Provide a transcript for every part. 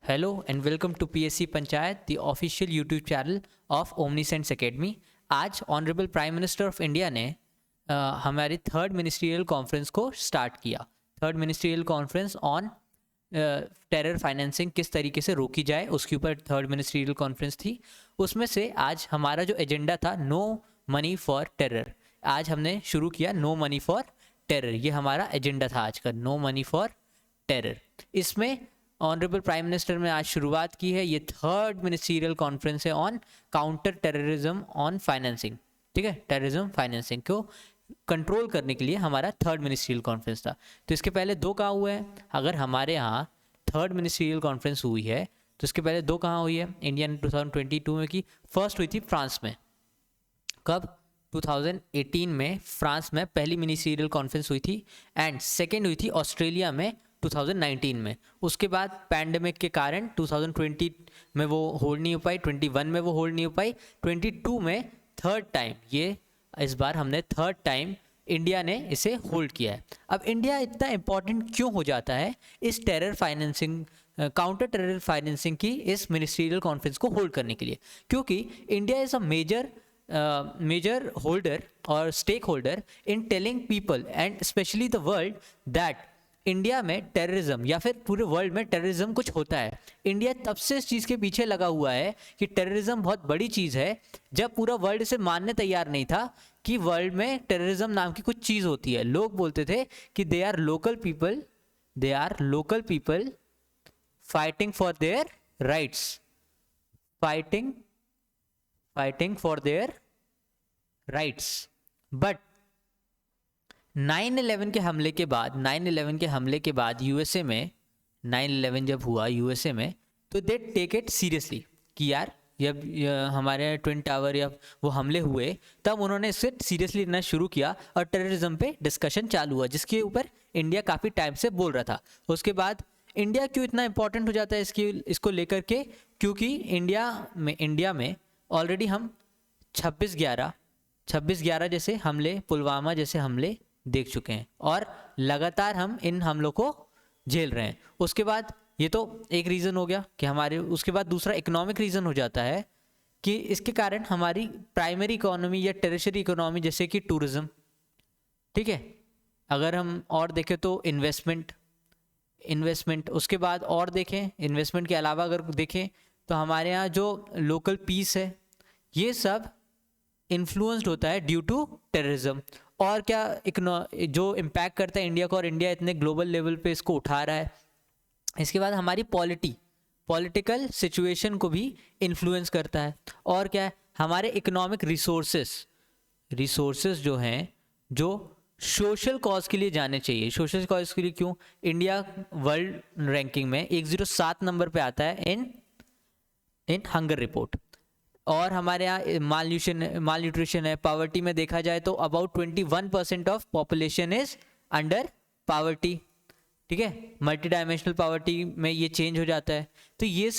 Hello and welcome to PSC Panchayat, the official YouTube channel of Omniscience Academy. आज honourable prime minister of India ने हमारी third ministerial conference को start किया। Third ministerial conference on terror financing किस तरीके से रोकी जाए, उसके ऊपर थर्ड मिनिस्ट्रियल कॉन्फ्रेंस थी। उसमें से आज हमारा जो एजेंडा था नो मनी फॉर टेरर, आज हमने शुरू किया नो मनी फॉर टेरर। ये हमारा एजेंडा था आज का, नो मनी फॉर टेरर। इसमें ऑनरेबल प्राइम मिनिस्टर ने आज शुरुआत की है। ये थर्ड मिनिस्ट्रियल कॉन्फ्रेंस है on counter terrorism on financing. ठीक है, टेररिज्म फाइनेंसिंग को कंट्रोल करने के लिए हमारा थर्ड मिनिस्ट्रियल कॉन्फ्रेंस था। तो इसके पहले दो कहाँ हुए हैं? अगर हमारे यहाँ थर्ड मिनिस्ट्रियल कॉन्फ्रेंस हुई है तो इसके पहले दो कहाँ हुई है? इंडिया ने 2022 में की। फर्स्ट हुई थी फ्रांस में। कब? 2018 में फ्रांस में पहली मिनिस्ट्रियल कॉन्फ्रेंस हुई थी। एंड सेकेंड हुई थी ऑस्ट्रेलिया में 2019 में। उसके बाद पैंडेमिक के कारण 2020 में वो होल्ड नहीं हो पाई, 21 में वो होल्ड नहीं हो पाई, 22 में थर्ड टाइम, ये इस बार हमने थर्ड टाइम इंडिया ने इसे होल्ड किया है। अब इंडिया इतना इम्पॉर्टेंट क्यों हो जाता है इस terror financing, counter terror financing की इस मिनिस्ट्रियल कॉन्फ्रेंस को होल्ड करने के लिए? क्योंकि India is a major holder और stakeholder in telling people and specially the world that India में टेररिज्म या फिर पूरे वर्ल्ड में टेररिज्म कुछ होता है। इंडिया तब से इस चीज़ के पीछे लगा हुआ है कि टेररिज्म बहुत बड़ी चीज़ है, जब पूरा वर्ल्ड इसे मानने तैयार नहीं था कि वर्ल्ड में टेररिज्म नाम की कुछ चीज़ होती है। लोग बोलते थे कि they are local people fighting for their rights, fighting for their rights. But 9/11 के हमले के बाद यूएसए में 9/11 जब हुआ यूएसए में, तो दे टेक इट सीरियसली कि यार जब हमारे ट्विन टावर या वो हमले हुए तब उन्होंने इसे सीरियसली लेना शुरू किया और टेररिज्म पे डिस्कशन चालू हुआ, जिसके ऊपर इंडिया काफ़ी टाइम से बोल रहा था। उसके बाद इंडिया क्यों इतना इंपॉर्टेंट हो जाता है इसको लेकर के? क्योंकि इंडिया में ऑलरेडी हम 26/11 जैसे हमले, पुलवामा जैसे हमले देख चुके हैं और लगातार हम इन हमलों को झेल रहे हैं। उसके बाद ये तो एक रीज़न हो गया कि हमारे, उसके बाद दूसरा इकोनॉमिक रीज़न हो जाता है कि इसके कारण हमारी प्राइमरी इकोनॉमी या टेरिशरी इकोनॉमी जैसे कि टूरिज़्म, ठीक है, अगर हम और देखें तो इन्वेस्टमेंट, उसके बाद और देखें इन्वेस्टमेंट के अलावा अगर देखें तो हमारे यहाँ जो लोकल पीस है, ये सब इन्फ्लुएंस्ड होता है ड्यू टू टेररिज्म। और क्या जो इम्पैक्ट करता है इंडिया को, और इंडिया इतने ग्लोबल लेवल पे इसको उठा रहा है। इसके बाद हमारी पॉलिटिकल सिचुएशन को भी इन्फ्लुएंस करता है। और क्या है, हमारे इकोनॉमिक रिसोर्सेस जो हैं, जो सोशल कॉज के लिए जाने चाहिए। सोशल कॉज के लिए क्यों? इंडिया वर्ल्ड रैंकिंग में 107 नंबर पे आता है इन हंगर रिपोर्ट। और हमारे यहाँ माल न्यूट्रिशन है। पावर्टी में देखा जाए तो about 21% of population is under poverty. ठीक है, मल्टी डायमेंशनल पावर्टी में ये चेंज हो जाता है। तो ये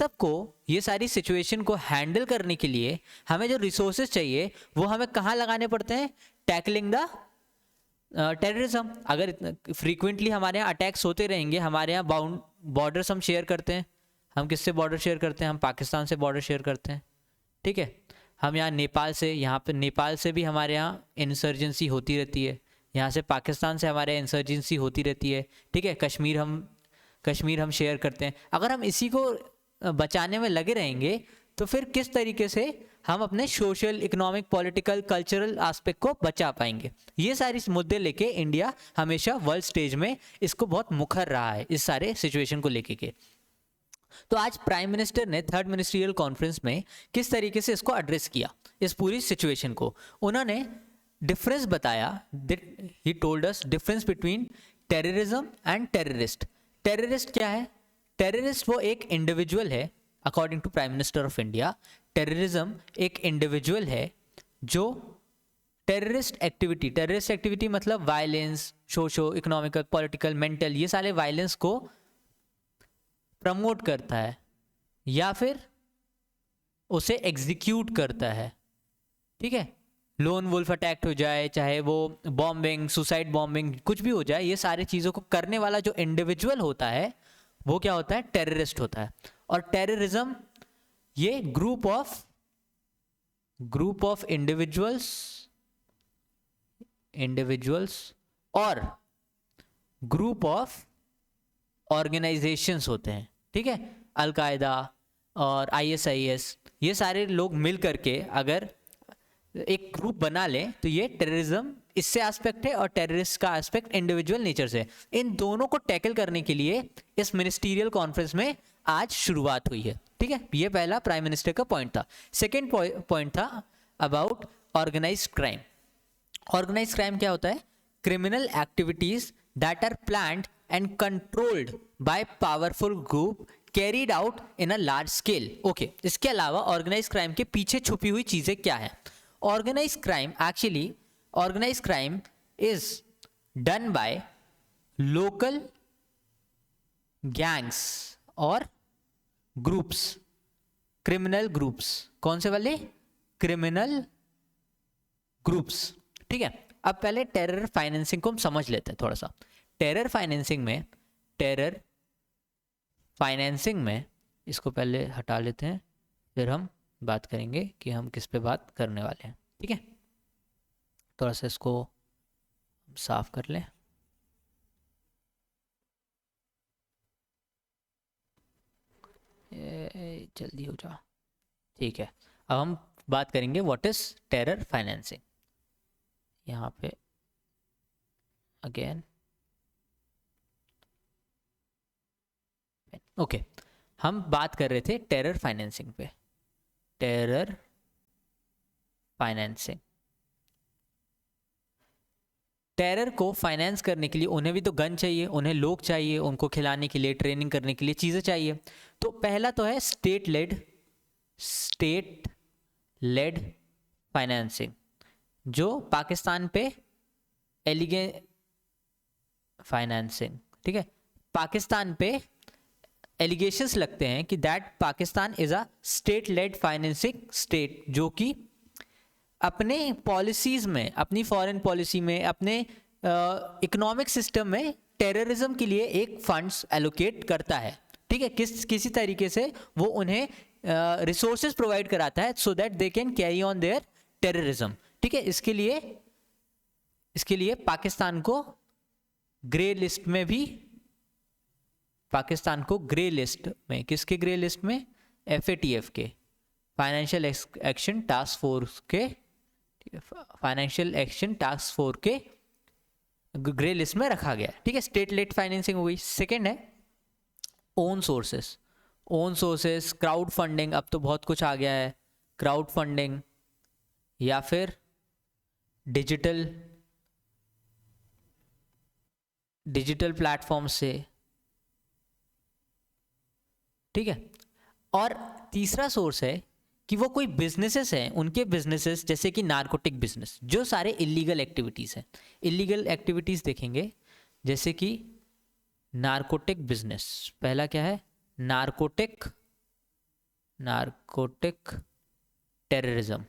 सारी सिचुएशन को हैंडल करने के लिए हमें जो रिसोर्सेज चाहिए वो हमें कहाँ लगाने पड़ते हैं? Tackling the terrorism. अगर फ्रीक्वेंटली हमारे यहाँ अटैक्स होते रहेंगे, हमारे यहाँ बॉर्डर्स हम शेयर करते हैं। हम किससे बॉर्डर शेयर करते हैं? हम पाकिस्तान से बॉर्डर शेयर करते हैं। ठीक है, हम यहाँ नेपाल से भी हमारे यहाँ इंसर्जेंसी होती रहती है, यहाँ से पाकिस्तान से हमारे यहाँ इंसर्जेंसी होती रहती है। ठीक है, कश्मीर हम शेयर करते हैं। अगर हम इसी को बचाने में लगे रहेंगे तो फिर किस तरीके से हम अपने social, economic, political, cultural aspect को बचा पाएंगे? ये सारी मुद्दे लेके इंडिया हमेशा वर्ल्ड स्टेज में इसको बहुत मुखर रहा है, इस सारे सिचुएशन को लेके के। तो आज प्राइम मिनिस्टर ने थर्ड मिनिस्ट्रियल कॉन्फ्रेंस में किस तरीके से इसको एड्रेस किया, इस पूरी सिचुएशन को? उन्होंने डिफरेंस बताया। He told us difference between terrorism and terrorist. Terrorist क्या है? टेररिस्ट वो एक इंडिविजुअल है, according to prime minister of India. Terrorism एक इंडिविजुअल है जो टेररिस्ट एक्टिविटी मतलब violence, socio economical, political, mental, ये सारे वायलेंस को प्रमोट करता है या फिर उसे एग्जीक्यूट करता है। ठीक है, लोन वुल्फ अटैक हो जाए, चाहे वो बॉम्बिंग, सुसाइड बॉम्बिंग, कुछ भी हो जाए, ये सारी चीज़ों को करने वाला जो इंडिविजुअल होता है वो क्या होता है? टेररिस्ट होता है। और टेररिज्म ये ग्रुप ऑफ इंडिविजुअल्स और ग्रुप ऑफ ऑर्गेनाइजेशंस होते हैं, ठीक है। अलकायदा और ISIS ये सारे लोग मिल करके अगर एक ग्रुप बना लें तो ये टेररिज्म इससे एस्पेक्ट है और टेररिस्ट का एस्पेक्ट इंडिविजुअल नेचर से। इन दोनों को टैकल करने के लिए इस मिनिस्टीरियल कॉन्फ्रेंस में आज शुरुआत हुई है, ठीक है। ये पहला प्राइम मिनिस्टर का पॉइंट था। सेकेंड पॉइंट था about organised crime. Organised crime क्या होता है? Criminal activities that are planned and controlled by powerful group carried out in a large scale. Okay, इसके अलावा ऑर्गेनाइज्ड क्राइम के पीछे छुपी हुई चीजें क्या है? Organised crime is done by local gangs और ग्रुप्स, क्रिमिनल ग्रुप्स। कौन से वाले? क्रिमिनल ग्रुप्स, ठीक है। अब पहले टेरर फाइनेंसिंग को हम समझ लेते हैं थोड़ा सा। टेरर फाइनेंसिंग में इसको पहले हटा लेते हैं, फिर हम बात करेंगे कि हम किस पे बात करने वाले हैं, ठीक है। थोड़ा सा इसको साफ कर लें। जल्दी हो जा, ठीक है। अब हम बात करेंगे व्हाट इज टेरर फाइनेंसिंग। यहाँ पे अगेन ओके, हम बात कर रहे थे टेरर फाइनेंसिंग पे। टेरर फाइनेंसिंग, टेरर को फाइनेंस करने के लिए उन्हें भी तो गन चाहिए, उन्हें लोग चाहिए, उनको खिलाने के लिए, ट्रेनिंग करने के लिए चीज़ें चाहिए। तो पहला तो है स्टेट लेड फाइनेंसिंग, जो पाकिस्तान पे फाइनेंसिंग, ठीक है। पाकिस्तान पे एलिगेशंस लगते हैं कि that Pakistan is a state lead financing state, जो कि अपने पॉलिसीज में, अपनी फॉरेन पॉलिसी में, अपने इकोनॉमिक सिस्टम में टेररिज्म के लिए एक फंड्स एलोकेट करता है, ठीक है। किसी तरीके से वो उन्हें रिसोर्सेज प्रोवाइड कराता है so that they can carry on their terrorism, ठीक है। इसके लिए पाकिस्तान को ग्रे लिस्ट में भी, किसके ग्रे लिस्ट में? FATF के, फाइनेंशियल एक्शन टास्क फोर्स के ग्रे लिस्ट में रखा गया, ठीक है। स्टेट लेड फाइनेंसिंग हो गई। सेकेंड है ओन सोर्सेस, क्राउड फंडिंग। अब तो बहुत कुछ आ गया है, क्राउड फंडिंग या फिर डिजिटल प्लेटफॉर्म से, ठीक है। और तीसरा सोर्स है कि वो कोई बिजनेसेस हैं, उनके बिजनेसेस जैसे कि नारकोटिक बिजनेस, जो सारे इलीगल एक्टिविटीज़ हैं। इलीगल एक्टिविटीज़ देखेंगे जैसे कि नारकोटिक बिजनेस। पहला क्या है? Narcotic terrorism.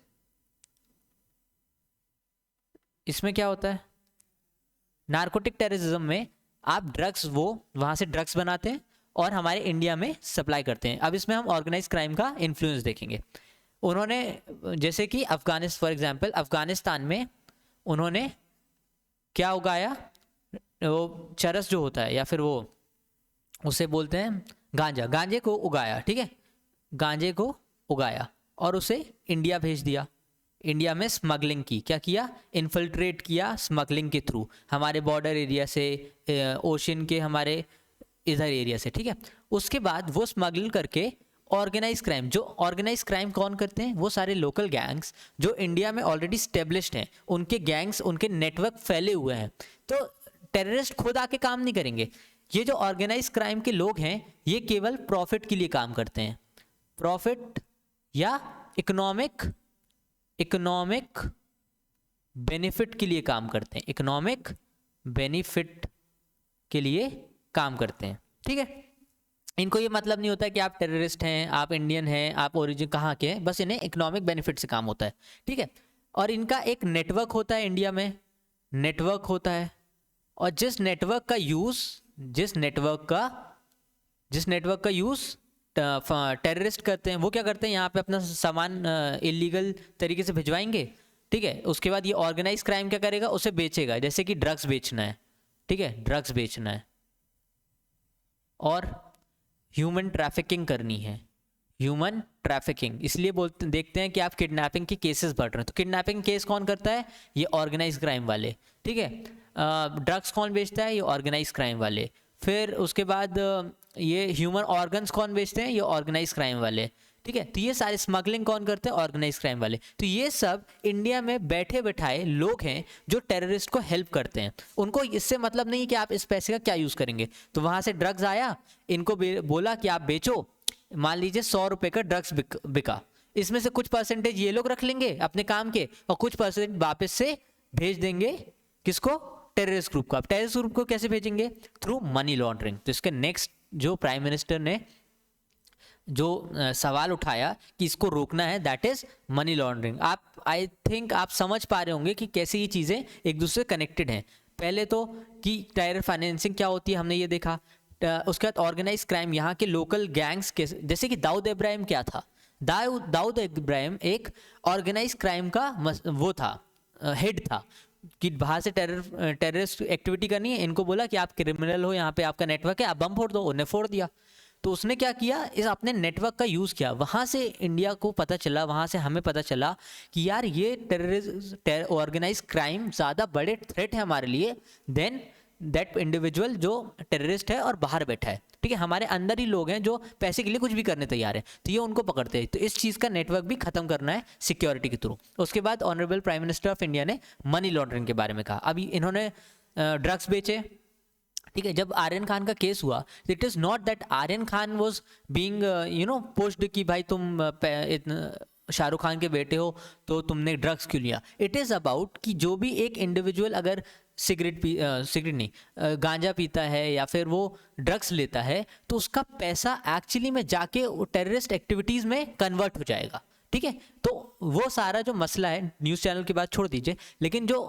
इसमें क्या होता है? नारकोटिक टेररिज्म में आप ड्रग्स, वो वहाँ से ड्रग्स बनाते हैं और हमारे इंडिया में सप्लाई करते हैं। अब इसमें हम ऑर्गेनाइज क्राइम का इन्फ्लुएंस देखेंगे। उन्होंने जैसे कि फॉर एग्जांपल अफगानिस्तान में उन्होंने क्या उगाया? वो चरस जो होता है, या फिर वो उसे बोलते हैं गांजे को उगाया, ठीक है। गांजे को उगाया और उसे इंडिया भेज दिया। इंडिया में स्मगलिंग की, क्या किया? इन्फिल्ट्रेट किया स्मगलिंग के थ्रू, हमारे बॉर्डर एरिया से, ओशन के हमारे इधर एरिया से, ठीक है। उसके बाद वो स्मगल करके ऑर्गेनाइज क्राइम कौन करते हैं? वो सारे लोकल गैंग्स जो इंडिया में ऑलरेडी स्टेब्लिश्ड हैं, उनके गैंग्स, उनके नेटवर्क फैले हुए हैं। तो टेररिस्ट खुद आके काम नहीं करेंगे। ये जो ऑर्गेनाइज क्राइम के लोग हैं, ये केवल प्रॉफिट के लिए काम करते हैं, प्रॉफिट या इकोनॉमिक बेनिफिट के लिए काम करते हैं, इकोनॉमिक बेनिफिट के लिए काम करते हैं, ठीक है। इनको ये मतलब नहीं होता है कि आप टेररिस्ट हैं, आप इंडियन हैं, आप ओरिजिन कहाँ के हैं, बस इन्हें इकोनॉमिक बेनिफिट से काम होता है, ठीक है। और इनका एक नेटवर्क होता है, इंडिया में नेटवर्क होता है, और जिस नेटवर्क का यूज़ टेररिस्ट करते हैं वो क्या करते हैं, यहाँ पे अपना सामान इलीगल तरीके से भिजवाएंगे, ठीक है। उसके बाद ये ऑर्गेनाइज क्राइम क्या करेगा, उसे बेचेगा, जैसे कि ड्रग्स बेचना है, ठीक है, ड्रग्स बेचना है, और ह्यूमन ट्रैफिकिंग करनी है, ह्यूमन ट्रैफिकिंग। इसलिए बोलते देखते हैं कि आप किडनैपिंग के केसेस बढ़ रहे हैं, तो किडनैपिंग केस कौन करता है, ये ऑर्गेनाइज क्राइम वाले, ठीक है। ड्रग्स कौन बेचता है, ये ऑर्गेनाइज क्राइम वाले। फिर उसके बाद ये ह्यूमन ऑर्गन्स कौन बेचते हैं, ये ऑर्गेनाइज क्राइम वाले, ठीक है। तो ये सारे स्मगलिंग कौन करते हैं, ऑर्गेनाइज क्राइम वाले। तो ये सब इंडिया में बैठे बैठाए लोग हैं जो टेररिस्ट को हेल्प करते हैं। उनको इससे मतलब नहीं कि आप इस पैसे का क्या यूज़ करेंगे। तो वहाँ से ड्रग्स आया, इनको बोला कि आप बेचो, मान लीजिए 100 रुपये का ड्रग्स बिका, इसमें से कुछ परसेंटेज ये लोग रख लेंगे अपने काम के, और कुछ परसेंट वापस से भेज देंगे किसको, टेररिस्ट ग्रुप को। आप टेररिस्ट ग्रुप को कैसे भेजेंगे, थ्रू मनी लॉन्ड्रिंग। तो इसके नेक्स्ट जो प्राइम मिनिस्टर ने जो सवाल उठाया कि इसको रोकना है, दैट इज मनी लॉन्ड्रिंग। आप आई थिंक आप समझ पा रहे होंगे कि कैसे ये चीज़ें एक दूसरे से कनेक्टेड हैं। पहले तो कि टेरर फाइनेंसिंग क्या होती है हमने ये देखा, उसके बाद ऑर्गेनाइज क्राइम, यहाँ के लोकल गैंग्स के, जैसे कि दाऊद इब्राहिम क्या था, दाऊद इब्राहिम एक ऑर्गेनाइज क्राइम का वो था, हेड था, कि बाहर से टेररिस्ट एक्टिविटी करनी है, इनको बोला कि आप क्रिमिनल हो, यहाँ पे आपका नेटवर्क है, आप बम फोड़ दो, उन्हें फोड़ दिया। तो उसने क्या किया, इस अपने नेटवर्क का यूज़ किया, वहाँ से इंडिया को पता चला, वहाँ से हमें पता चला कि यार ये ऑर्गेनाइज क्राइम ज़्यादा बड़े थ्रेट है हमारे लिए देन दैट इंडिविजुअल जो टेररिस्ट है और बाहर बैठा है, ठीक है। हमारे अंदर ही लोग हैं जो पैसे के लिए कुछ भी करने तैयार हैं, तो ये उनको पकड़ते हैं। तो इस चीज़ का नेटवर्क भी खत्म करना है सिक्योरिटी के थ्रू। उसके बाद honourable prime minister of India ने मनी लॉन्ड्रिंग के बारे में कहा। अभी इन्होंने ड्रग्स बेचे, ठीक है। जब आर्यन खान का केस हुआ, it is not that Aryan Khan was being pushed कि भाई तुम शाहरुख खान के बेटे हो तो तुमने ड्रग्स क्यों लिया। इट इज़ अबाउट कि जो भी एक इंडिविजुअल अगर सिगरेट नहीं गांजा पीता है या फिर वो ड्रग्स लेता है, तो उसका पैसा एक्चुअली में जाके टेररिस्ट एक्टिविटीज़ में कन्वर्ट हो जाएगा, ठीक है। तो वो सारा जो मसला है, न्यूज़ चैनल की बात छोड़ दीजिए, लेकिन जो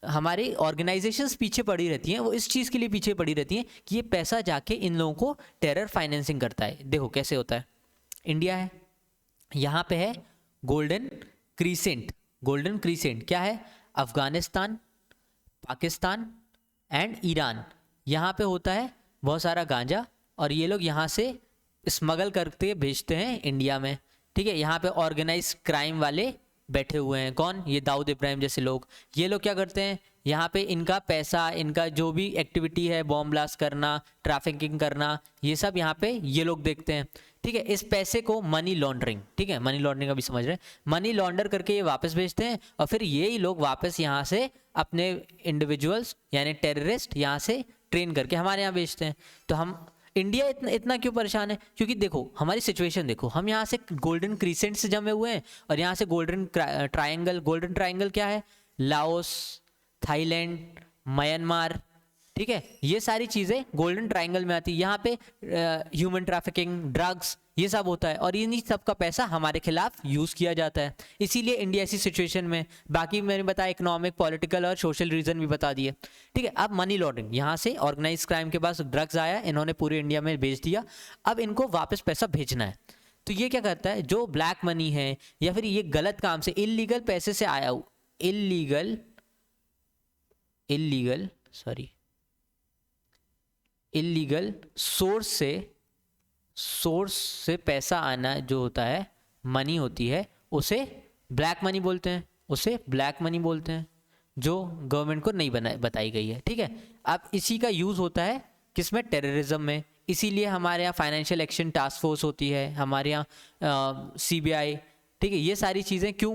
हमारी ऑर्गेनाइजेशंस पीछे पड़ी रहती हैं, वो इस चीज़ के लिए पीछे पड़ी रहती हैं कि ये पैसा जाके इन लोगों को टेरर फाइनेंसिंग करता है। देखो कैसे होता है, इंडिया है, यहाँ पे है गोल्डन क्रीसेंट। गोल्डन क्रीसेंट क्या है, अफगानिस्तान, पाकिस्तान एंड ईरान, यहाँ पे होता है बहुत सारा गांजा, और ये लोग यहाँ से स्मगल करके भेजते हैं इंडिया में, ठीक है। यहाँ पे ऑर्गेनाइज क्राइम वाले बैठे हुए हैं, कौन, ये दाऊद इब्राहिम जैसे लोग। ये लोग क्या करते हैं, यहाँ पे इनका पैसा, इनका जो भी एक्टिविटी है, बॉम्ब ब्लास्ट करना, ट्रैफिकिंग करना, ये सब यहाँ पे ये लोग देखते हैं, ठीक है। इस पैसे को मनी लॉन्ड्रिंग, ठीक है, मनी लॉन्ड्रिंग का भी समझ रहे हैं, मनी लॉन्डर करके ये वापस भेजते हैं, और फिर यही लोग वापस यहाँ से अपने इंडिविजुअल्स यानी टेररिस्ट यहाँ से ट्रेन करके हमारे यहाँ भेजते हैं। तो हम इंडिया इतना क्यों परेशान है, क्योंकि देखो हमारी सिचुएशन देखो, हम यहाँ से गोल्डन क्रीसेंट से जमे हुए हैं, और यहाँ से गोल्डन ट्रायंगल, गोल्डन ट्रायंगल क्या है, लाओस, थाईलैंड, म्यांमार, ठीक है, ये सारी चीज़ें गोल्डन ट्रायंगल में आती है। यहाँ पे ह्यूमन ट्रैफिकिंग, ड्रग्स, ये सब होता है, और इन्हीं सब का पैसा हमारे खिलाफ यूज़ किया जाता है। इसीलिए इंडिया ऐसी सिचुएशन में, बाकी मैंने बताया इकोनॉमिक, पॉलिटिकल और सोशल रीज़न भी बता दिए, ठीक है। अब मनी लॉन्ड्रिंग, यहाँ से ऑर्गेनाइज क्राइम के पास ड्रग्स आया, इन्होंने पूरे इंडिया में भेज दिया, अब इनको वापस पैसा भेजना है। तो ये क्या करता है, जो ब्लैक मनी है या फिर ये गलत काम से इलीगल पैसे से आया, इलीगल सोर्स से पैसा आना जो होता है, मनी होती है, उसे ब्लैक मनी बोलते हैं, जो गवर्नमेंट को नहीं बताई गई है, ठीक है। अब इसी का यूज़ होता है किसमें, टेररिज्म में। इसीलिए हमारे यहाँ फाइनेंशियल एक्शन टास्क फोर्स होती है, हमारे यहाँ CBI, ठीक है। ये सारी चीज़ें क्यों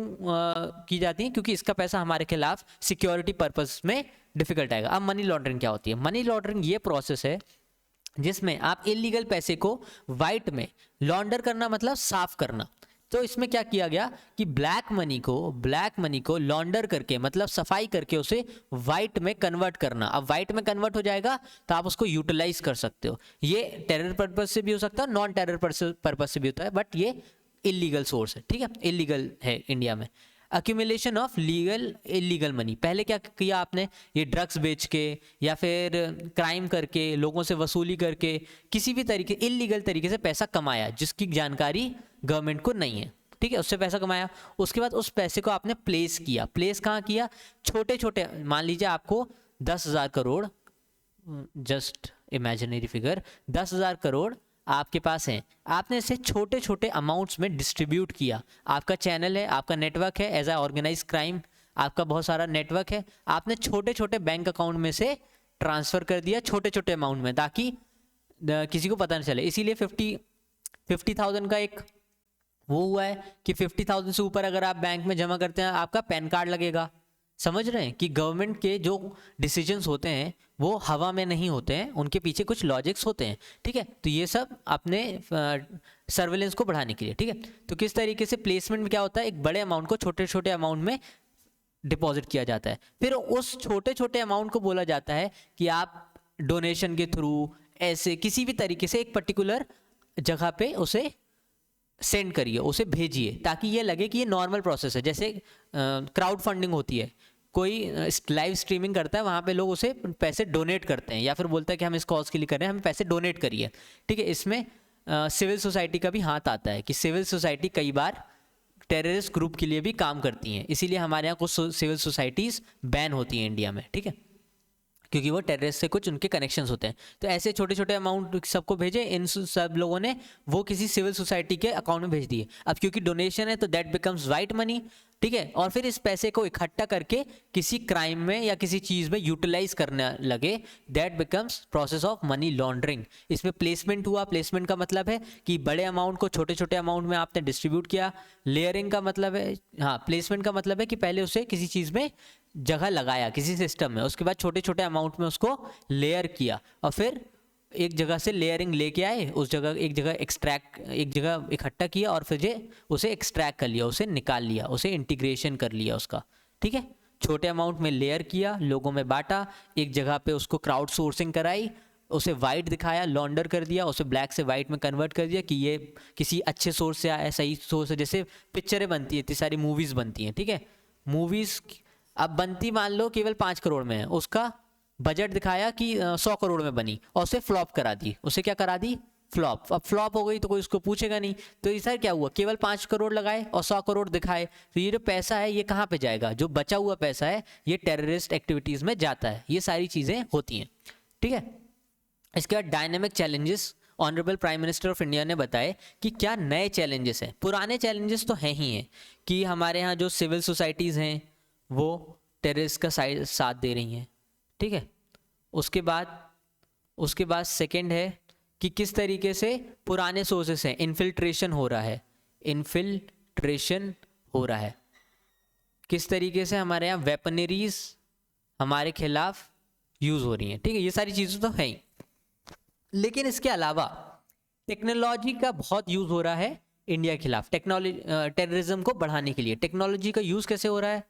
की जाती हैं, क्योंकि इसका पैसा हमारे खिलाफ सिक्योरिटी पर्पस में डिफिकल्ट आएगा। अब मनी लॉन्ड्रिंग क्या होती है, मनी लॉन्ड्रिंग ये प्रोसेस है जिसमें आप इलीगल पैसे को वाइट में लॉन्डर करना, मतलब साफ करना। तो इसमें क्या किया गया कि ब्लैक मनी को लॉन्डर करके, मतलब सफाई करके उसे वाइट में कन्वर्ट करना। अब वाइट में कन्वर्ट हो जाएगा तो आप उसको यूटिलाइज कर सकते हो। ये टेरर पर्पस से भी हो सकता है, नॉन टेरर पर्पस से भी होता है, बट ये इलीगल सोर्स है, ठीक है, इलीगल है इंडिया में। Accumulation of legal illegal money. पहले क्या किया आपने, ये ड्रग्स बेच के या फिर क्राइम करके, लोगों से वसूली करके, किसी भी तरीके इलीगल तरीके से पैसा कमाया जिसकी जानकारी गवर्नमेंट को नहीं है, ठीक है, उससे पैसा कमाया। उसके बाद उस पैसे को आपने प्लेस किया। प्लेस कहाँ किया, छोटे छोटे, मान लीजिए आपको 10,000 crore, just imaginary figure, 10,000 crore आपके पास हैं, आपने इसे छोटे छोटे अमाउंट्स में डिस्ट्रीब्यूट किया। आपका चैनल है, आपका नेटवर्क है, एज अ ऑर्गेनाइज क्राइम आपका बहुत सारा नेटवर्क है, आपने छोटे छोटे बैंक अकाउंट में से ट्रांसफ़र कर दिया छोटे छोटे अमाउंट में, ताकि किसी को पता नहीं चले। इसीलिए 50,000 का एक वो हुआ है कि 50,000 से ऊपर अगर आप बैंक में जमा करते हैं आपका पैन कार्ड लगेगा। समझ रहे हैं कि गवर्नमेंट के जो डिसीजंस होते हैं वो हवा में नहीं होते हैं, उनके पीछे कुछ लॉजिक्स होते हैं, ठीक है। तो ये सब अपने सर्वेलेंस को बढ़ाने के लिए, ठीक है। तो किस तरीके से प्लेसमेंट में क्या होता है, एक बड़े अमाउंट को छोटे छोटे अमाउंट में डिपॉजिट किया जाता है, फिर उस छोटे छोटे अमाउंट को बोला जाता है कि आप डोनेशन के थ्रू ऐसे किसी भी तरीके से एक पर्टिकुलर जगह पे उसे सेंड करिए, उसे भेजिए, ताकि ये लगे कि ये नॉर्मल प्रोसेस है। जैसे क्राउड फंडिंग होती है, कोई लाइव स्ट्रीमिंग करता है, वहाँ पे लोग उसे पैसे डोनेट करते हैं या फिर बोलता है कि हम इस कॉज के लिए कर रहे हैं, हमें पैसे डोनेट करिए, ठीक है। इसमें सिविल सोसाइटी का भी हाथ आता है कि सिविल सोसाइटी कई बार टेररिस्ट ग्रुप के लिए भी काम करती हैं, इसीलिए हमारे यहाँ कुछ सिविल सोसाइटीज़ बैन होती हैं इंडिया में, ठीक है, क्योंकि वो टेररिस्ट से कुछ उनके कनेक्शंस होते हैं। तो ऐसे छोटे छोटे अमाउंट सबको भेजे, इन सब लोगों ने वो किसी सिविल सोसाइटी के अकाउंट में भेज दिए। अब क्योंकि डोनेशन है तो दैट बिकम्स वाइट मनी, ठीक है, और फिर इस पैसे को इकट्ठा करके किसी क्राइम में या किसी चीज़ में यूटिलाइज करने लगे, that becomes process of money laundering. इसमें प्लेसमेंट हुआ, प्लेसमेंट का मतलब है कि बड़े अमाउंट को छोटे छोटे अमाउंट में आपने डिस्ट्रीब्यूट किया। लेयरिंग का मतलब है, हाँ, प्लेसमेंट का मतलब है कि पहले उसे किसी चीज़ में जगह लगाया, किसी सिस्टम में, उसके बाद छोटे छोटे अमाउंट में उसको लेयर किया, और फिर एक जगह से लेयरिंग लेके आए, उस जगह एक जगह एक्सट्रैक्ट, एक जगह इकट्ठा किया और फिर उसे एक्सट्रैक्ट कर लिया, उसे निकाल लिया, उसे इंटीग्रेशन कर लिया उसका, ठीक है। छोटे अमाउंट में लेयर किया, लोगों में बांटा, एक जगह पे उसको क्राउड सोर्सिंग कराई, उसे वाइट दिखाया, लॉन्डर कर दिया, उसे ब्लैक से वाइट में कन्वर्ट कर दिया कि ये किसी अच्छे सोर्स से आया, सही सोर्स है। जैसे पिक्चरें बनती हैं, इतनी सारी मूवीज़ बनती हैं, ठीक है, मूवीज़ अब बनती मान लो केवल 5 करोड़ में है, उसका बजट दिखाया कि 100 करोड़ में बनी और उसे फ्लॉप करा दी, उसे क्या करा दी, फ्लॉप। अब फ्लॉप हो गई तो कोई उसको पूछेगा नहीं, तो इस क्या हुआ, केवल 5 करोड़ लगाए और 100 करोड़ दिखाए, तो ये जो पैसा है ये कहाँ पे जाएगा, जो बचा हुआ पैसा है ये टेररिस्ट एक्टिविटीज़ में जाता है। ये सारी चीज़ें होती हैं, ठीक है। इसके बाद dynamic challenges, honourable prime minister of India ने बताए कि क्या नए चैलेंजेस हैं। पुराने चैलेंजेस तो हैं ही हैं कि हमारे यहाँ जो सिविल सोसाइटीज़ हैं वो टेररिस्ट का साथ दे रही हैं, ठीक है। उसके बाद सेकंड है कि किस तरीके से पुराने सोर्सेस हैं, इन्फिल्ट्रेशन हो रहा है, किस तरीके से हमारे यहाँ वेपनरीज हमारे खिलाफ यूज़ हो रही हैं, ठीक है। ये सारी चीज़ें तो हैं ही, लेकिन इसके अलावा टेक्नोलॉजी का बहुत यूज़ हो रहा है इंडिया के खिलाफ। टेक्नोलॉजी टेररिज्म को बढ़ाने के लिए टेक्नोलॉजी का यूज़ कैसे हो रहा है,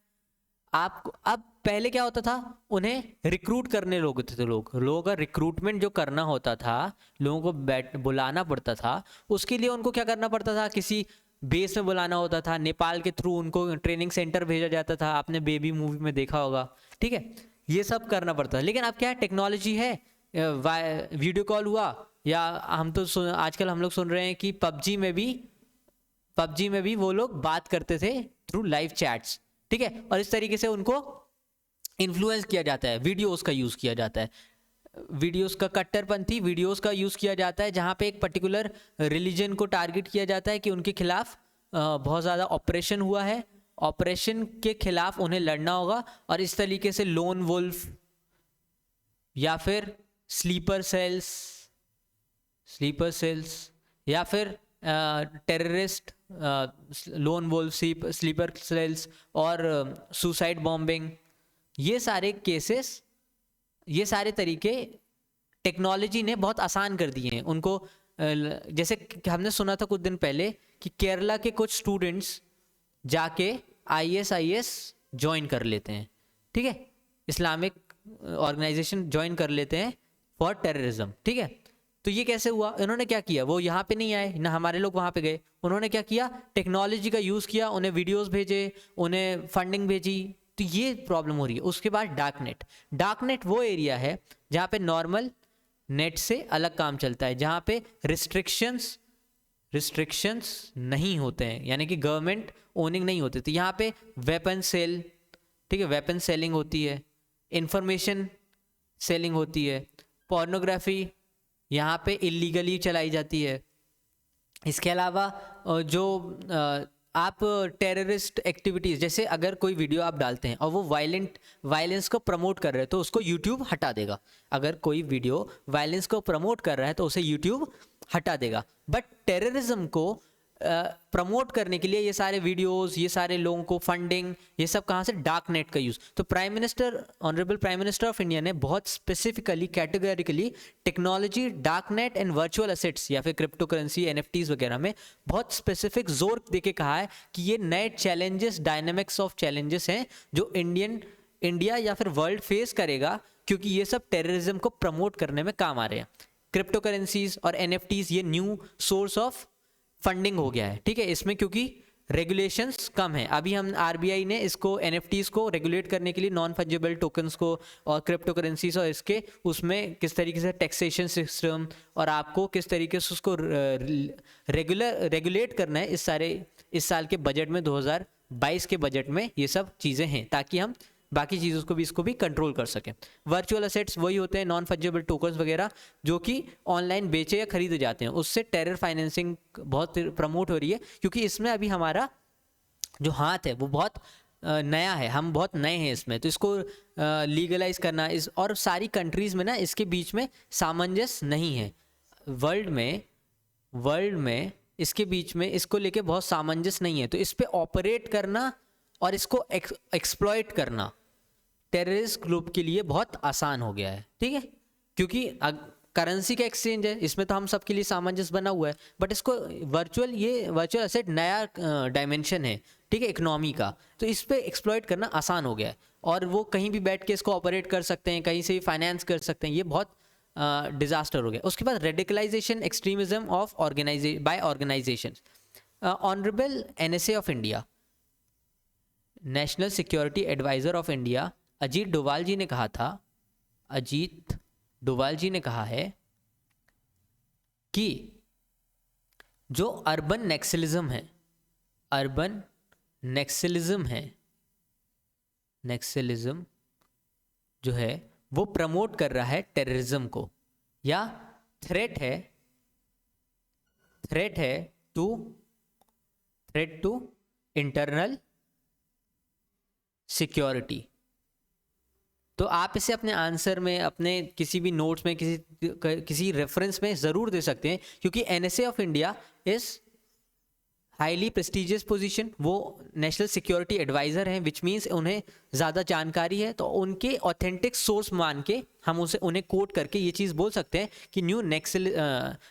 आप अब पहले क्या होता था, उन्हें रिक्रूट करने लोग थे, तो लोगों का रिक्रूटमेंट जो करना होता था, लोगों को बुलाना पड़ता था, उसके लिए उनको क्या करना पड़ता था, किसी बेस में बुलाना होता था, नेपाल के थ्रू उनको ट्रेनिंग सेंटर भेजा जाता था, आपने बेबी मूवी में देखा होगा, ठीक है, ये सब करना पड़ता है। लेकिन अब क्या है, टेक्नोलॉजी है, वीडियो कॉल हुआ, या हम तो आजकल हम लोग सुन रहे हैं कि पबजी में भी वो लोग बात करते थे थ्रू लाइव चैट्स, ठीक है, और इस तरीके से उनको इन्फ्लुएंस किया जाता है, वीडियोस का यूज़ किया जाता है, वीडियोस का कट्टरपंथी वीडियोस का यूज़ किया जाता है, जहाँ पे एक पर्टिकुलर रिलीजन को टारगेट किया जाता है कि उनके खिलाफ बहुत ज़्यादा ऑपरेशन हुआ है, ऑपरेशन के खिलाफ उन्हें लड़ना होगा, और इस तरीके से लोन वुल्फ या फिर स्लीपर सेल्स या फिर terrorist lone wolf, sleeper cells और सुसाइड बॉम्बिंग, ये सारे केसेस, ये सारे तरीके टेक्नोलॉजी ने बहुत आसान कर दिए हैं उनको। जैसे हमने सुना था कुछ दिन पहले कि केरला के कुछ स्टूडेंट्स जाके ISIS ज्वाइन कर लेते हैं, ठीक है, इस्लामिक ऑर्गेनाइजेशन ज्वाइन कर लेते हैं फॉर टेररिज्म, ठीक है। तो ये कैसे हुआ? इन्होंने क्या किया, वो यहाँ पे नहीं आए ना हमारे लोग वहाँ पे गए, उन्होंने क्या किया, टेक्नोलॉजी का यूज़ किया, उन्हें वीडियोस भेजे, उन्हें फंडिंग भेजी, तो ये प्रॉब्लम हो रही है। उसके बाद डार्क नेट। डार्क नेट वो एरिया है जहाँ पे नॉर्मल नेट से अलग काम चलता है, जहाँ पे रिस्ट्रिक्शंस नहीं होते हैं, यानी कि गवर्नमेंट ओनिंग नहीं होती। तो यहाँ पे वेपन सेल, ठीक है, वेपन सेलिंग होती है, इंफॉर्मेशन सेलिंग होती है, पोर्नोग्राफी यहाँ पे इलीगली चलाई जाती है। इसके अलावा जो आप टेररिस्ट एक्टिविटीज़, जैसे अगर कोई वीडियो आप डालते हैं और वो वायलेंस को प्रमोट कर रहे हैं तो उसको यूट्यूब हटा देगा। अगर कोई वीडियो वायलेंस को प्रमोट कर रहा है तो उसे यूट्यूब हटा देगा। बट टेररिज्म को प्रमोट करने के लिए ये सारे वीडियोस, ये सारे लोगों को फंडिंग, ये सब कहाँ से? डार्क नेट का यूज़। तो honourable prime minister of India ने बहुत specifically, categorically technology, dark net and virtual assets या फिर क्रिप्टो करेंसी, एनएफटीज वगैरह में बहुत स्पेसिफिक जोर देके कहा है कि ये नए चैलेंजेस, डायनेमिक्स ऑफ चैलेंजेस हैं जो इंडिया या फिर वर्ल्ड फेस करेगा, क्योंकि ये सब टेररिज्म को प्रमोट करने में काम आ रहे हैं। क्रिप्टो करेंसीज और एनएफटीज ये न्यू सोर्स ऑफ फंडिंग हो गया है, ठीक है, इसमें क्योंकि रेगुलेशंस कम है। अभी हम आरबीआई ने इसको एनएफटीज को रेगुलेट करने के लिए नॉन फंजिबल टोकन्स को और क्रिप्टो करेंसीज और इसके उसमें किस तरीके से टैक्सेशन सिस्टम और आपको किस तरीके से उसको रेगुलेट करना है, इस साल के बजट में 2022 के बजट में ये सब चीज़ें हैं, ताकि हम बाकी चीज़ों को भी इसको भी कंट्रोल कर सकें। वर्चुअल असेट्स वही होते हैं, नॉन फंजिबल टोकन्स वगैरह, जो कि ऑनलाइन बेचे या खरीदे जाते हैं। उससे टेरर फाइनेंसिंग बहुत प्रमोट हो रही है, क्योंकि इसमें अभी हमारा जो हाथ है वो बहुत नया है, हम बहुत नए हैं इसमें, तो इसको लीगलाइज करना और सारी कंट्रीज़ में ना इसके बीच में सामंजस्य नहीं है। वर्ल्ड में इसके बीच में इसको लेके बहुत सामंजस्य नहीं है, तो इस पर ऑपरेट करना और इसको एक्सप्लॉइट करना टेररिस्ट ग्रुप के लिए बहुत आसान हो गया है, ठीक है, क्योंकि करेंसी का एक्सचेंज है, इसमें तो हम सबके लिए सामंजस्य बना हुआ है। बट इसको वर्चुअल एसेट नया डायमेंशन है, ठीक है, इकोनॉमी का, तो इस पे एक्सप्लॉइट करना आसान हो गया है और वो कहीं भी बैठ के इसको ऑपरेट कर सकते हैं, कहीं से भी फाइनेंस कर सकते हैं। ये बहुत डिजास्टर हो गया। उसके बाद radicalisation, extremism of by organisation. Honourable NSA of India, national security adviser of India Ajit Doval ji ने कहा है कि जो अर्बन नेक्सलिज्म जो है वो प्रमोट कर रहा है टेररिज्म को, या थ्रेट है टू इंटरनल सिक्योरिटी। तो आप इसे अपने आंसर में, अपने किसी भी नोट्स में, किसी रेफरेंस में ज़रूर दे सकते हैं, क्योंकि NSA of India is highly prestigious position. वो नेशनल सिक्योरिटी एडवाइज़र हैं, विच मीन्स उन्हें ज़्यादा जानकारी है, तो उनके ऑथेंटिक सोर्स मान के हम उन्हें कोट करके ये चीज़ बोल सकते हैं कि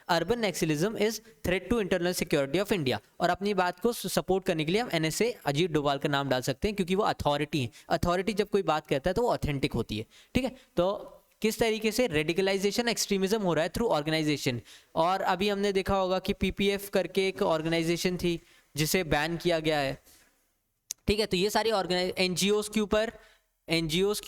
urban naxalism is threat to internal security of India. और अपनी बात को सपोर्ट करने के लिए हम एनएसए अजीत डोभाल का नाम डाल सकते हैं, क्योंकि वो अथॉरिटी है। अथॉरिटी जब कोई बात कहता है तो वो ऑथेंटिक होती है, ठीक है। तो किस तरीके से रेडिकलाइजेशन, एक्सट्रीमिज्म हो रहा है थ्रू ऑर्गेनाइजेशन। और अभी हमने देखा होगा कि पीपीएफ करके एक ऑर्गेनाइजेशन थी जिसे बैन किया गया है, ठीक है। तो ये सारी एनजीओज के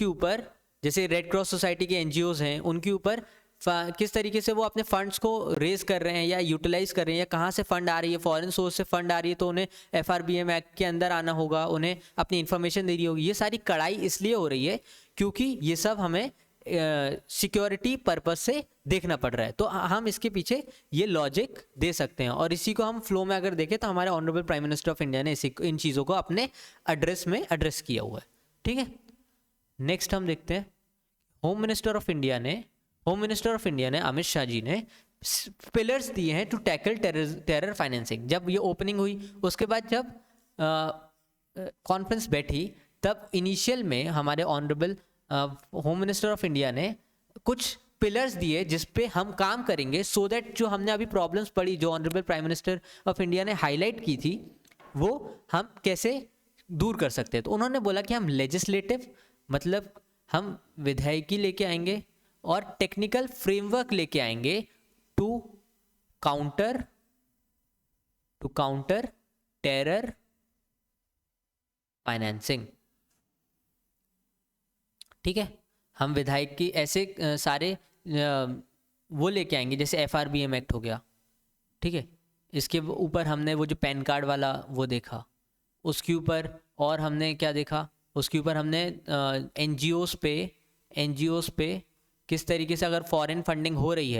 ऊपर जैसे रेड क्रॉस सोसाइटी के एनजीओज हैं, उनके ऊपर किस तरीके से वो अपने फंड्स को रेज कर रहे हैं या यूटिलाइज कर रहे हैं, या कहाँ से फंड आ रही है, फॉरेन सोर्स से फंड आ रही है तो उन्हें एफआरबीएम एक्ट के अंदर आना होगा, उन्हें अपनी इन्फॉर्मेशन देनी होगी। ये सारी कड़ाई इसलिए हो रही है क्योंकि ये सब हमें सिक्योरिटी पर्पस से देखना पड़ रहा है। तो हम इसके पीछे ये लॉजिक दे सकते हैं, और इसी को हम फ्लो में अगर देखें तो हमारे honourable prime minister of India ने इन चीज़ों को अपने एड्रेस किया हुआ है, ठीक है। नेक्स्ट हम देखते हैं होम मिनिस्टर ऑफ इंडिया ने अमित शाह जी ने पिलर्स दिए हैं टू टैकल टेरर फाइनेंसिंग। जब ये ओपनिंग हुई, उसके बाद जब कॉन्फ्रेंस बैठी, तब इनिशियल में हमारे honourable home minister of India ने कुछ पिलर्स दिए जिस पे हम काम करेंगे, सो दैट जो हमने अभी प्रॉब्लम्स पड़ी, जो honourable prime minister of India ने हाईलाइट की थी, वो हम कैसे दूर कर सकते हैं। तो उन्होंने बोला कि हम लेजिस्लेटिव, मतलब हम विधायकी लेके आएंगे और टेक्निकल फ्रेमवर्क लेके आएंगे टू काउंटर टेरर फाइनेंसिंग। ठीक है, हम विधायक की ऐसे सारे वो लेके आएंगे, जैसे FRBM एक्ट हो गया। ठीक है, इसके ऊपर हमने वो जो पैन कार्ड वाला वो देखा, उसके ऊपर और हमने क्या देखा, उसके ऊपर हमने NGOs पे किस तरीके से अगर फॉरेन फंडिंग हो रही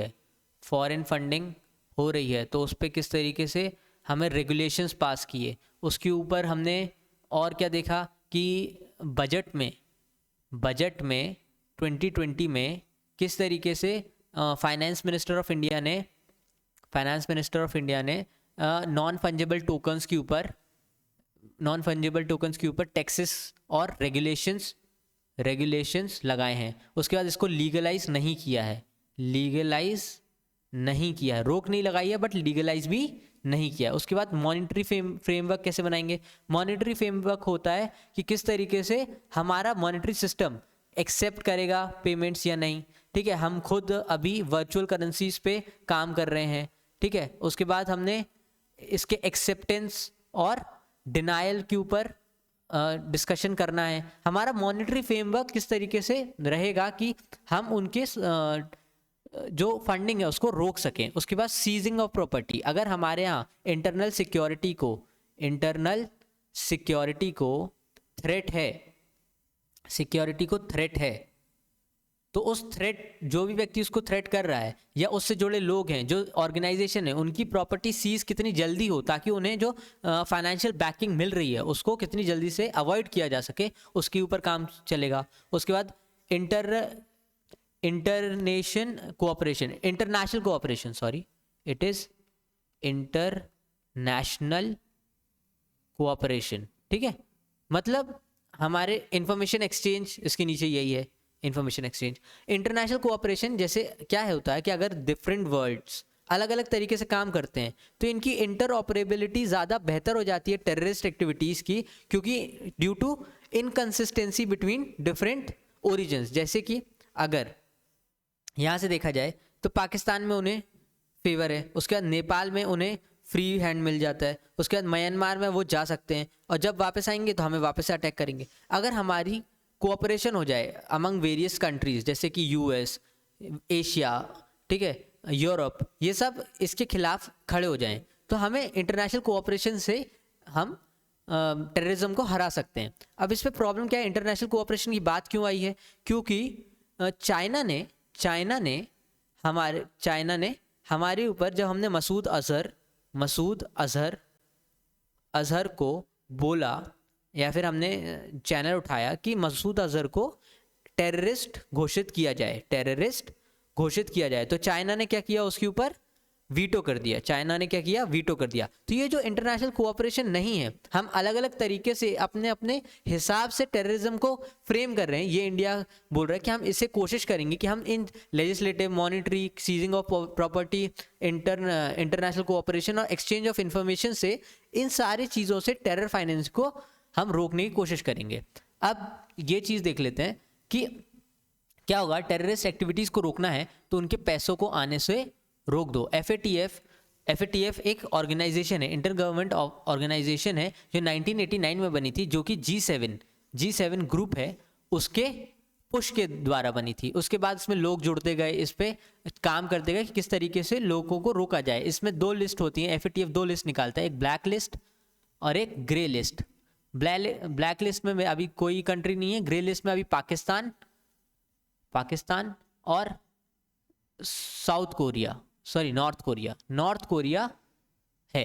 है तो उस पर किस तरीके से हमें रेगुलेशंस पास किए। उसके ऊपर हमने और क्या देखा कि बजट में 2020 में किस तरीके से फाइनेंस मिनिस्टर ऑफ इंडिया ने नॉन फंजेबल टोकन्स के ऊपर टैक्सेस और रेगुलेशंस लगाए हैं। उसके बाद इसको लीगलाइज नहीं किया है, रोक नहीं लगाई है बट लीगलाइज भी नहीं किया। उसके बाद मॉनिटरी फ्रेमवर्क कैसे बनाएंगे। मॉनिटरी फ्रेमवर्क होता है कि किस तरीके से हमारा मॉनिटरी सिस्टम एक्सेप्ट करेगा पेमेंट्स या नहीं। ठीक है, हम खुद अभी वर्चुअल करेंसीज पे काम कर रहे हैं। ठीक है, उसके बाद हमने इसके एक्सेप्टेंस और डिनायल के ऊपर डिस्कशन करना है। हमारा मॉनिटरी फ्रेमवर्क किस तरीके से रहेगा कि हम उनके जो फंडिंग है उसको रोक सकें। उसके बाद सीजिंग ऑफ प्रॉपर्टी, अगर हमारे यहाँ इंटरनल सिक्योरिटी को थ्रेट है तो उस थ्रेट, जो भी व्यक्ति उसको थ्रेट कर रहा है या उससे जुड़े लोग हैं, जो ऑर्गेनाइजेशन है, उनकी प्रॉपर्टी सीज कितनी जल्दी हो ताकि उन्हें जो फाइनेंशियल बैकिंग मिल रही है उसको कितनी जल्दी से अवॉइड किया जा सके, उसके ऊपर काम चलेगा। उसके बाद इंटरनेशनल कोऑपरेशन। ठीक है, मतलब हमारे इंफॉर्मेशन एक्सचेंज, इसके नीचे यही है इंफॉर्मेशन एक्सचेंज। इंटरनेशनल कोऑपरेशन जैसे क्या होता है कि अगर डिफरेंट वर्ल्ड्स अलग अलग तरीके से काम करते हैं तो इनकी इंटरऑपरेबिलिटी ज़्यादा बेहतर हो जाती है टेररिस्ट एक्टिविटीज़ की, क्योंकि due to inconsistency between different origins. जैसे कि अगर यहाँ से देखा जाए तो पाकिस्तान में उन्हें फेवर है, उसके बाद नेपाल में उन्हें फ्री हैंड मिल जाता है, उसके बाद म्यांमार में वो जा सकते हैं और जब वापस आएंगे तो हमें वापस से अटैक करेंगे। अगर हमारी कोऑपरेशन हो जाए अमंग वेरियस कंट्रीज जैसे कि US, एशिया, ठीक है, यूरोप, ये सब इसके खिलाफ खड़े हो जाएं तो हमें इंटरनेशनल कोऑपरेशन से हम टेररिज्म को हरा सकते हैं। अब इस पे प्रॉब्लम क्या है, इंटरनेशनल कोऑपरेशन की बात क्यों आई है, क्योंकि चाइना ने हमारे ऊपर, जब हमने मसूद अजहर को बोला या फिर हमने चैनल उठाया कि मसूद अजहर को टेररिस्ट घोषित किया जाए तो चाइना ने क्या किया, उसके ऊपर वीटो कर दिया। तो ये जो इंटरनेशनल कोऑपरेशन नहीं है, हम अलग अलग तरीके से अपने हिसाब से टेररिज्म को फ्रेम कर रहे हैं। ये इंडिया बोल रहा है कि हम इसे कोशिश करेंगे कि हम इन legislative, monetary, seizing of property, international cooperation और एक्सचेंज ऑफ इंफॉर्मेशन से इन सारी चीज़ों से टेरर फाइनेंस को हम रोकने की कोशिश करेंगे। अब ये चीज़ देख लेते हैं कि क्या होगा। टेररिस्ट एक्टिविटीज़ को रोकना है तो उनके पैसों को आने से रोक दो। FATF एक ऑर्गेनाइजेशन है, इंटर गवर्नमेंट ऑर्गेनाइजेशन है जो 1989 में बनी थी, जो कि G7 ग्रुप है उसके पुश के द्वारा बनी थी। उसके बाद इसमें लोग जुड़ते गए, इस पे काम करते गए कि किस तरीके से लोगों को रोका जाए। इसमें 2 लिस्ट होती हैं, FATF 2 लिस्ट निकालता है, एक ब्लैक लिस्ट और एक ग्रे लिस्ट। ब्लैक लिस्ट में अभी कोई कंट्री नहीं है, ग्रे लिस्ट में अभी पाकिस्तान और नॉर्थ कोरिया है।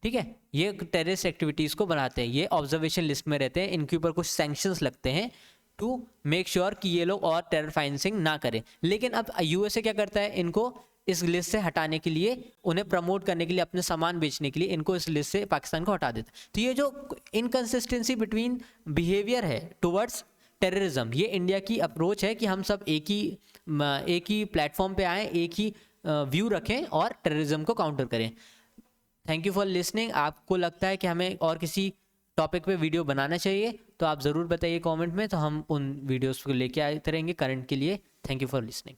ठीक है, ये टेररिस्ट एक्टिविटीज़ को बढ़ाते हैं, ये ऑब्जर्वेशन लिस्ट में रहते हैं, इनके ऊपर कुछ सैंक्शंस लगते हैं टू मेक श्योर कि ये लोग और टेरर फाइनेंसिंग ना करें। लेकिन अब USA क्या करता है, इनको इस लिस्ट से हटाने के लिए, उन्हें प्रमोट करने के लिए, अपने सामान बेचने के लिए इनको इस लिस्ट से पाकिस्तान को हटा देता है। तो ये जो इनकंसिस्टेंसी बिटवीन बिहेवियर है टुवर्ड्स टेररिज्म, ये इंडिया की अप्रोच है कि हम सब एक ही प्लेटफॉर्म पे आएँ, एक ही व्यू रखें और टेररिज्म को काउंटर करें। Thank you for listening. आपको लगता है कि हमें और किसी टॉपिक पे वीडियो बनाना चाहिए तो आप ज़रूर बताइए कमेंट में, तो हम उन वीडियोस को लेके आते रहेंगे करंट के लिए। Thank you for listening.